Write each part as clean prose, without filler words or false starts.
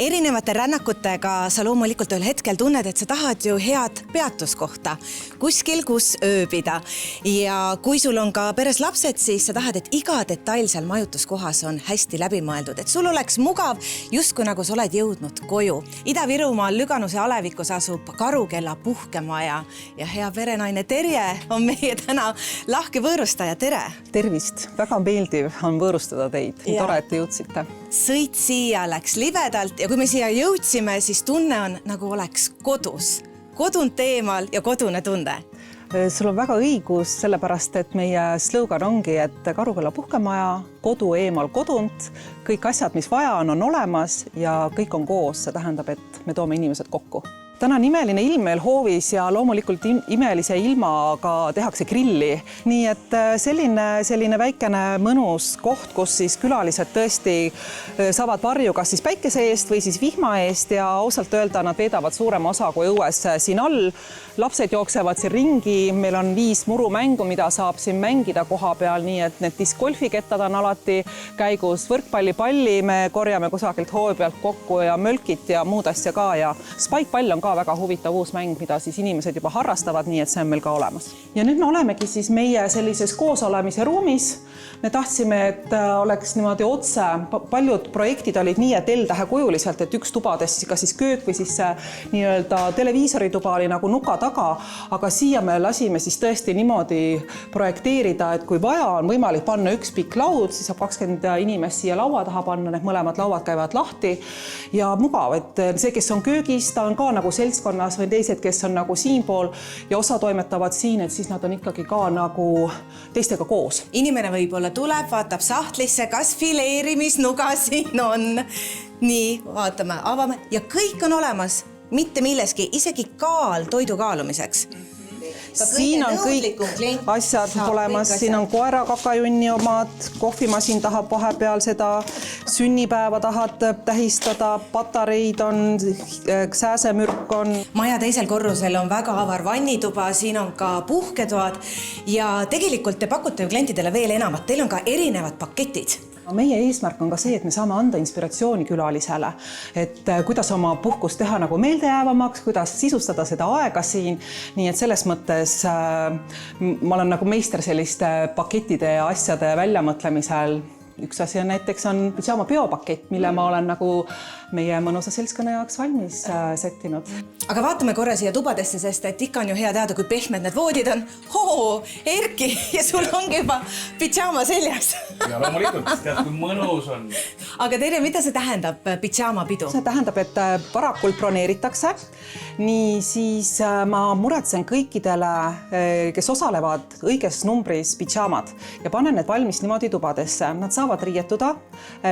Erinevate rännakutega sa loomulikult ühel hetkel tunned, et sa tahad ju head peatuskohta, kuskil, kus ööbida. Ja kui sul on ka peres lapsed, siis sa tahad, et iga detail seal majutuskohas on hästi läbimõeldud, et sul oleks mugav, justkui nagu sa oled jõudnud koju. Ida-Virumaal Lüganuse alevikus asub Karukella puhkemaja ja hea perenaine Terje on meie täna lahke võõrustaja. Tere! Tervist! Väga meeldiv on võõrustada teid. Tore, et te jõudsite. Sõit siia läks libedalt ja kui me siia jõudsime, siis tunne on nagu oleks kodus. Kodunt teemal ja kodune tunde. Sul on väga õigus, sellepärast, et meie slogan ongi, et Karukella puhkemaja, kodu eemal kodunt, kõik asjad, mis vaja on olemas ja kõik on koos. See tähendab, et me toome inimesed kokku. Täna on imeline ilm meil hoovis ja loomulikult imelise ilmaga tehakse grilli. Nii et selline väikene mõnus koht, kus siis külalised tõesti saavad varju kas siis päikese eest või siis vihma eest ja ausalt öelda nad veedavad suurema osa kui õues siin all. Lapsed jooksevad siin ringi, meil on 5 murumängu, mida saab siin mängida koha peal, nii et need discgolfikettad on alati käigus, võrkpallipalli me korjame kusagilt hoovi pealt kokku ja mölkit ja muud asja ka ja spikepall on ka väga huvitav uus mäng, mida siis inimesed juba harrastavad, nii et see on meil ka olemas. Ja nüüd me olemegi siis meie sellises koosolemise ruumis. Me tahtsime, et oleks niimoodi otse. Paljud projektid olid nii, et L-tähe kujuliselt, et üks tubadest kas siis köök või siis nii-öelda televiisorituba oli nagu nuka taga, aga siia me lasime siis tõesti niimoodi projekteerida, et kui vaja on võimalik panna üks pikk laud, siis saab 20 inimest siia laua taha panna, need mõlemad lauad käivad lahti ja mugav, et see, kes on köögis, ta on ka nagu seltskonnas või teised, kes on nagu siinpool ja osa toimetavad siin, et siis nad on ikkagi ka nagu teistega koos. Inimene võib-olla tuleb, vaatab sahtlisse, kas fileerimisnuga siin on. Nii, vaatame, avame ja kõik on olemas, mitte milleski, isegi kaal toidu kaalumiseks. Siin on kõik asjad olemas, siin on koera kakajunni omad, kohvimasin tahab vahepeal seda, sünnipäeva tahad tähistada, patareid on, sääsemürk on. Maja teisel korrusel on väga avar vannituba, siin on ka puhketoad ja tegelikult te pakute ju klientidele veel enamat, teil on ka erinevad paketid. Meie eesmärk on ka see, et me saame anda inspiratsiooni külalisele, et kuidas oma puhkust teha nagu meeldejäävamaks, kuidas sisustada seda aega siin. Nii et selles mõttes ma olen nagu meister selliste pakettide ja asjade väljamõtlemisel. Üks asi on näiteks pidžaama biopakett, mille ma olen nagu meie mõnusa seltskonna jaoks valmis settinud. Aga vaatame korra siia tubadesse, sest et ikka on ju hea teada, kui pehmed need voodid on. Erki, ja sul ongi juba pidžaama seljas. Ja loomulikult, tead, kui mõnus on. Aga Terje, mida see tähendab pidžaama pidu? See tähendab, et varakult broneeritakse. Nii siis ma muretsen kõikidele, kes osalevad õiges numbris pidžaamad ja panen need valmis niimoodi tubadesse. Nad saavad riietuda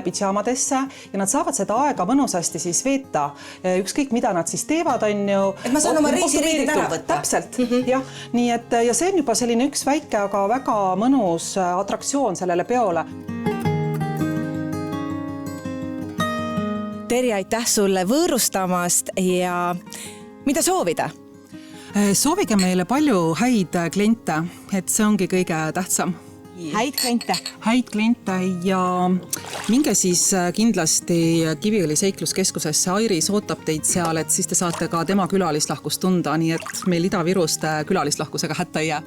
pidžaamadesse ja nad saavad seda aega mõnusasti siis veeta. Ükskõik, mida nad siis teevad, on ju. Et ma saan oma reisiriidid ära võtta. Täpselt, jah. Nii et ja see on juba selline üks väike, aga väga mõnus atraktsioon sellele peole. Terje, aitäh sulle võõrustamast ja mida soovida? Soovige meile palju häid kliente, et see ongi kõige tähtsam. Häid kliente. Häid kliente ja minge siis kindlasti Kiviõli seikluskeskusesse. Airis ootab teid seal, et siis te saate ka tema külalislahkust tunda, nii et meil Ida-Virust külalislahkusega hätta ei jää.